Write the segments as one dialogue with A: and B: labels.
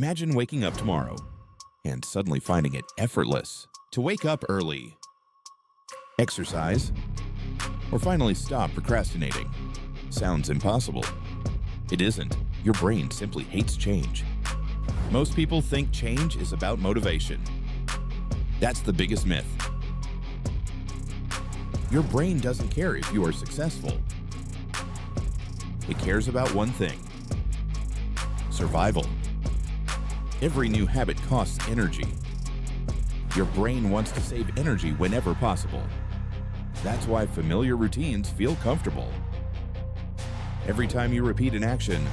A: Imagine waking up tomorrow and suddenly finding it effortless to wake up early, exercise, or finally stop procrastinating. Sounds impossible. It isn't. Your brain simply hates change. Most people think change is about motivation. That's the biggest myth. Your brain doesn't care if you are successful. It cares about one thing: survival. Every new habit costs energy. Your brain wants to save energy whenever possible. That's why familiar routines feel comfortable. Every time you repeat an action,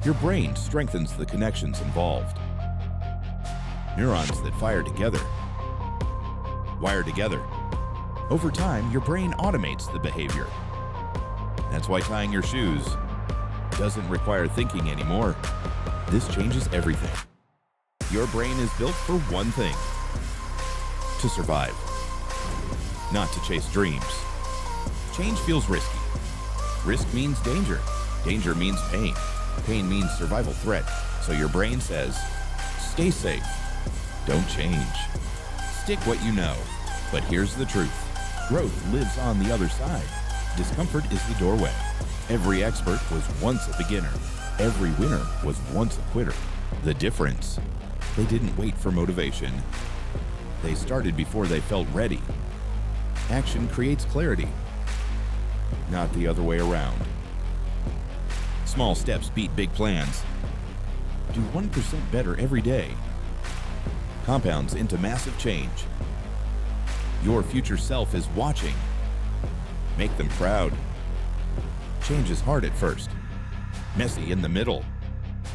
A: your brain strengthens the connections involved. Neurons that fire together, wire together. Over time, your brain automates the behavior. That's why tying your shoes doesn't require thinking anymore. This changes everything. Your brain is built for one thing: to survive, not to chase dreams. Change feels risky. Risk means danger. Danger means pain. Pain means survival threat. So your brain says, stay safe. Don't change. Stick what you know. But here's the truth. Growth lives on the other side. Discomfort is the doorway. Every expert was once a beginner. Every winner was once a quitter. The difference: they didn't wait for motivation. They started before they felt ready. Action creates clarity, not the other way around. Small steps beat big plans. Do 1% better every day. Compounds into massive change. Your future self is watching. Make them proud. Change is hard at first, messy in the middle,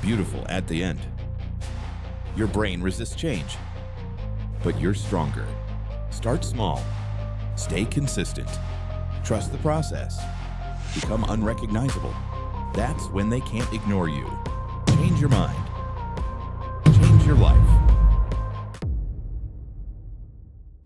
A: beautiful at the end. Your brain resists change, but you're stronger. Start small. Stay consistent. Trust the process. Become unrecognizable. That's when they can't ignore you. Change your mind. Change your life.